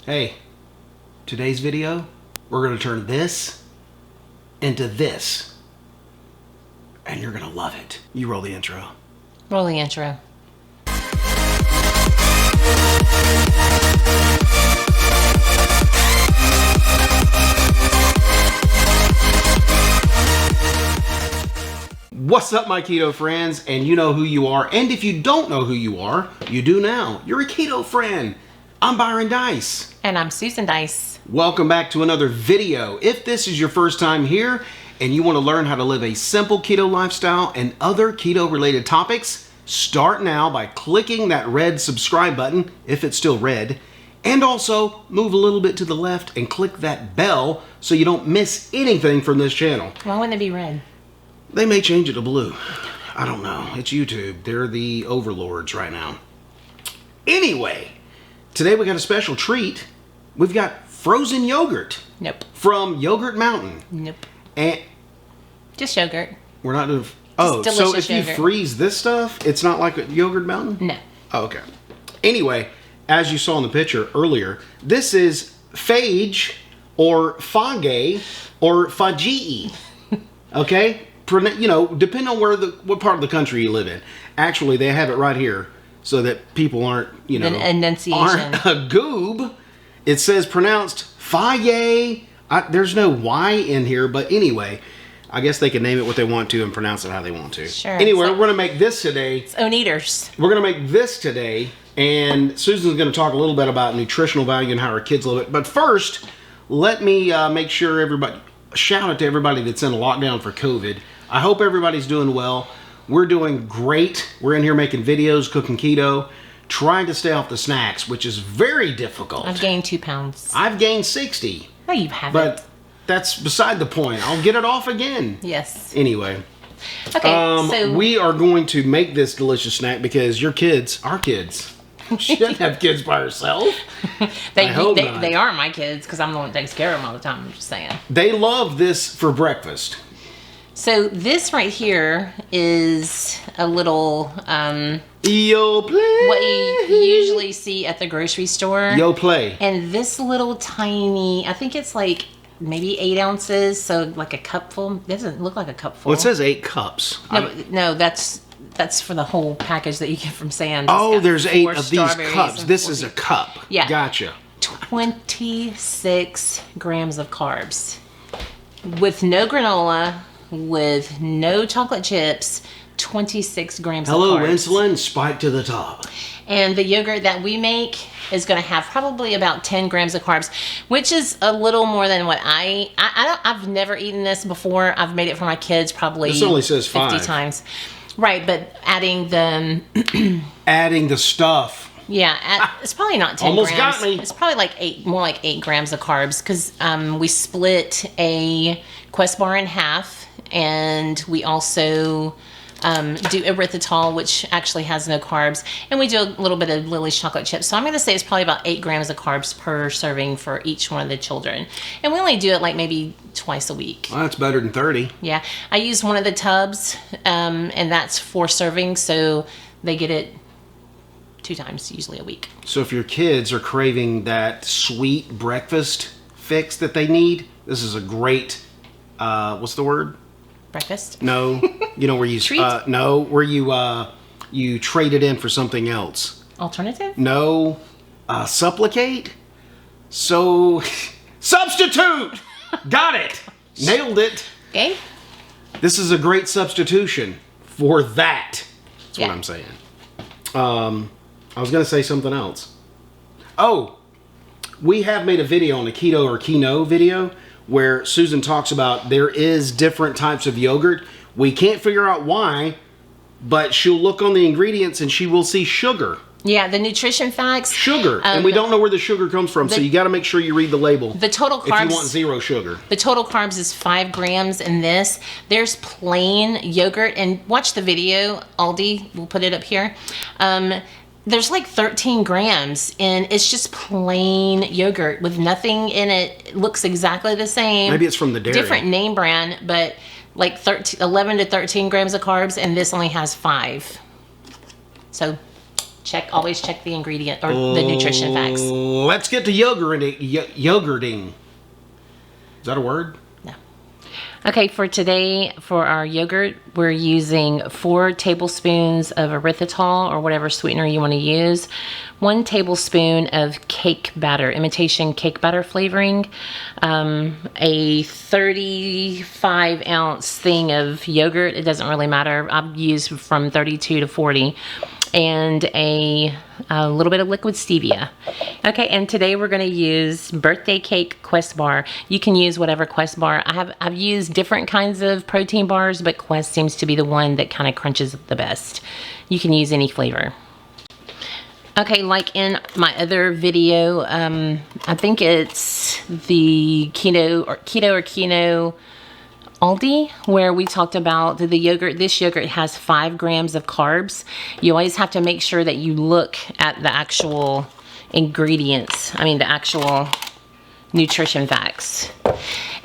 Hey, today's video, we're going to turn this into this. And you're going to love it. You roll the intro. Roll the intro. What's up, my keto friends? And you know who you are. And if you don't know who you are, you do now. You're a keto friend. I'm Byron Dice. And I'm Susan Dice. Welcome back to another video. If this is your first time here and you want to learn how to live a simple keto lifestyle and other keto related topics, start now by clicking that red subscribe button, if it's still red, and also move a little bit to the left and click that bell so you don't miss anything from this channel. Why wouldn't it be red? They may change it to blue. I don't know. It's YouTube. They're the overlords right now. Anyway, today we got a special treat. We've got frozen yogurt. Nope. From Yogurt Mountain. Nope. And just yogurt. We're not doing... Oh, so if you freeze this stuff, it's not like a Yogurt Mountain? No. Oh, okay. Anyway, as you saw in the picture earlier, this is phage or fage or fagee. Okay? You know, depending on what part of the country you live in. Actually, they have it right here so that people aren't, you know, enunciation. Aren't a goob. It says pronounced faye. There's no Y in here, but anyway, I guess they can name it what they want to and pronounce it how they want to. Sure. Anyway, we're going to make this today. It's own eaters. We're going to make this today, and Susan's going to talk a little bit about nutritional value and how our kids love it. But first, let me make sure everybody, shout out to everybody that's in lockdown for COVID. I hope everybody's doing well. We're doing great. We're in here making videos, cooking keto, trying to stay off the snacks, which is very difficult. I've gained 2 pounds. I've gained 60. No, you haven't. But that's beside the point. I'll get it off again. Yes. Anyway. Okay, so... we are going to make this delicious snack because your kids, our kids, she doesn't have kids by herself. They are my kids because I'm the one that takes care of them all the time. I'm just saying. They love this for breakfast. So this right here is a little Yo play. what you usually see at the grocery store. Yo play. And this little tiny, I think it's like maybe 8 ounces, so like a cupful. It doesn't look like a cupful. Well, it says 8 cups. No, that's for the whole package that you get from Sam's. Oh, there's 8 of these cups. This is a cup. Yeah. Gotcha. 26 grams of carbs. With no granola, with no chocolate chips, 26 grams of carbs. Hello, insulin, spike to the top. And the yogurt that we make is going to have probably about 10 grams of carbs, which is a little more than what I've never eaten this before. I've made it for my kids probably this only says 50 times. Right, but adding the... adding the stuff. Yeah, it's probably not 10 almost grams. Got me. It's probably like more like 8 grams of carbs because we split a Quest bar in half, and we also do erythritol, which actually has no carbs, and we do a little bit of Lily's chocolate chips. So I'm going to say it's probably about 8 grams of carbs per serving for each one of the children, and we only do it like maybe twice a week. Well, that's better than 30. Yeah, I use one of the tubs, and that's 4 servings, so they get it 2 times usually a week. So if your kids are craving that sweet breakfast fix that they need, this is a great, what's the word? Breakfast? No, you know where you where you trade it in for something else. Alternative? No, supplicate. So substitute. Got it. Nailed it. Okay. This is a great substitution for that. That's what Yeah. I'm saying. I was gonna say something else. Oh, we have made a video on a keto or quinoa video where Susan talks about there is different types of yogurt. We can't figure out why, but she'll look on the ingredients and she will see sugar. Yeah, the nutrition facts. Sugar. And we don't know where the sugar comes from, so you got to make sure you read the label. The total carbs. If you want 0 sugar. The total carbs is 5 grams in this. There's plain yogurt, and watch the video. Aldi, we'll put it up here. There's like 13 grams, and it's just plain yogurt with nothing in it. It looks exactly the same. Maybe it's from the dairy. Different name brand, but like 11 to 13 grams of carbs, and this only has 5. So Always check the ingredient or the nutrition facts. Let's get to yogurting. Is that a word? No. Okay, for today, for our yogurt, we're using 4 tablespoons of erythritol or whatever sweetener you want to use, 1 tablespoon of cake batter, imitation cake batter flavoring, a 35-ounce thing of yogurt. It doesn't really matter. I've used from 32 to 40. And a little bit of liquid stevia. Okay, and today we're going to use birthday cake Quest bar. You can use whatever Quest bar. I've used different kinds of protein bars, but Quest seems to be the one that kind of crunches the best. You can use any flavor. Okay, like in my other video, I think it's the keto or Keto Aldi, where we talked about the yogurt. This yogurt has 5 grams of carbs. You always have to make sure that you look at the actual ingredients. I mean, the actual nutrition facts.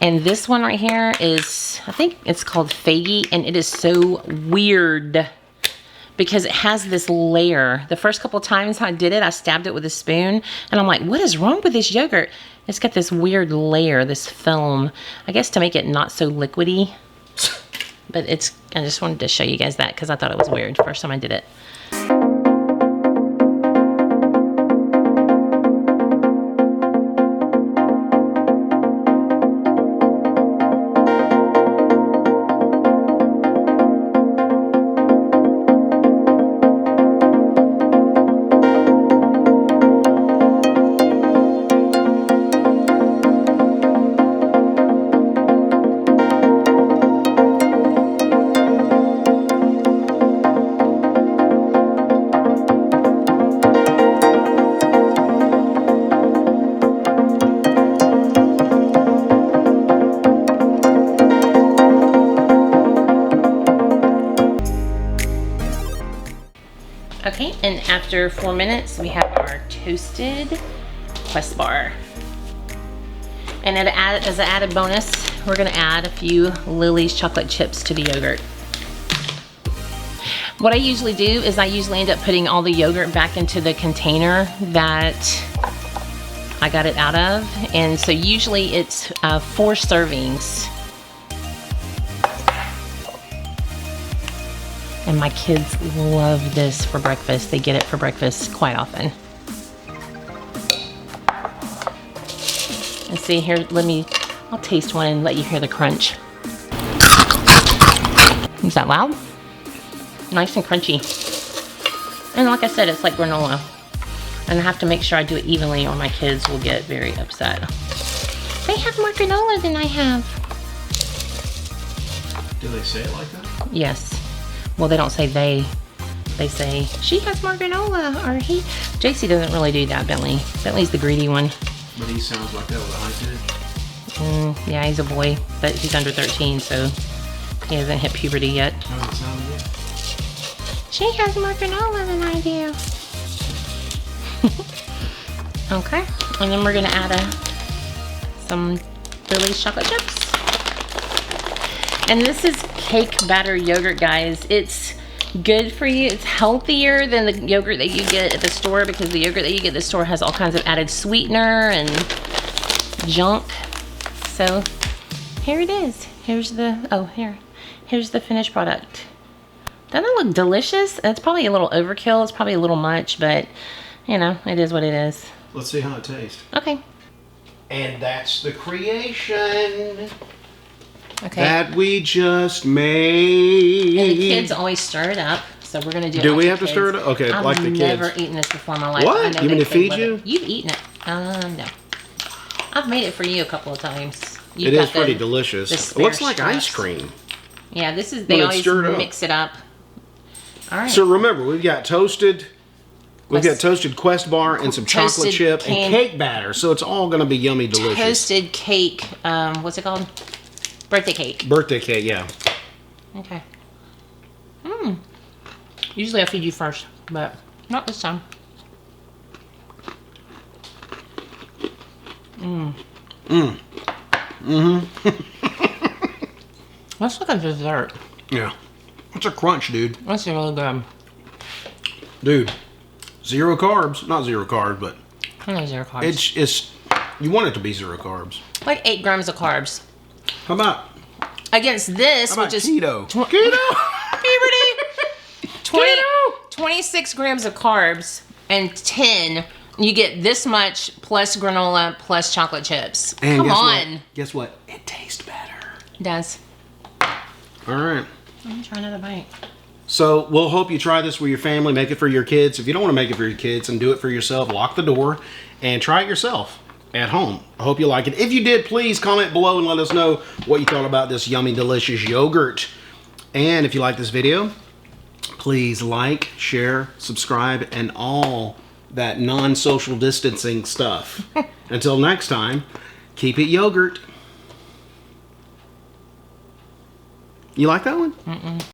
And this one right here is, I think it's called Faggy, and it is so weird because it has this layer. The first couple times I did it, I stabbed it with a spoon, and I'm like, what is wrong with this yogurt? It's got this weird layer, this film, I guess to make it not so liquidy. But I just wanted to show you guys that because I thought it was weird first time I did it. Okay, and after 4 minutes, we have our toasted Quest bar. And as an added bonus, we're gonna add a few Lily's chocolate chips to the yogurt. What I usually do is I usually end up putting all the yogurt back into the container that I got it out of. And so usually it's 4 servings. And my kids love this for breakfast. They get it for breakfast quite often. Let's see here, I'll taste one and let you hear the crunch. Is that loud? Nice and crunchy. And like I said, it's like granola. And I have to make sure I do it evenly or my kids will get very upset. They have more granola than I have. Do they say it like that? Yes. Well, they don't say they. They say, she has more granola, or he. JC doesn't really do that, Bentley. Bentley's the greedy one. But he sounds like that with a high pitch. Yeah, he's a boy, but he's under 13, so he hasn't hit puberty yet. How does it sound again? She has more granola than I do. Okay, and then we're gonna add some Lily's chocolate chips. And this is cake batter yogurt, guys. It's good for you. It's healthier than the yogurt that you get at the store because the yogurt that you get at the store has all kinds of added sweetener and junk. So here it is. Here's the, here's the finished product. Doesn't it look delicious? It's probably a little overkill. It's probably a little much, but you know, it is what it is. Let's see how it tastes. Okay. And that's the creation. Okay. That we just made. And the kids always stir it up, so we're gonna do it. Do like we the have to kids. stir it up? Okay, I've like the kids. I've never eaten this before in my life. What? I know You mean they to feed love you? it. You've eaten it. No. I've made it for you a couple of times. It is pretty delicious. It looks like straps. ice cream. Yeah, this is. They always mix it up. All right. So remember, we've got toasted. We've got toasted Quest bar and some chocolate chip and cake batter. So it's all going to be yummy delicious. Toasted cake. What's it called? Birthday cake. Birthday cake, yeah. Okay. Usually I feed you first, but not this time. That's like a dessert. Yeah. It's a crunch, dude. That's really good. Dude, Zero carbs. Not zero carbs, but I know 0 carbs. it's you want it to be 0 carbs. Like 8 grams of carbs. How about Against this, How about which is keto? puberty. 26 grams of carbs and 10. You get this much plus granola plus chocolate chips. And Come guess on. What? Guess what? It tastes better. It does. All right. Let me try another bite. So we'll hope you try this with your family. Make it for your kids. If you don't want to make it for your kids and do it for yourself, lock the door and try it yourself at home. I hope you like it. If you did, please comment below and let us know what you thought about this yummy, delicious yogurt. And if you like this video, please like, share, subscribe, and all that non-social distancing stuff. Until next time, keep it yogurt. You like that one? Mm-mm.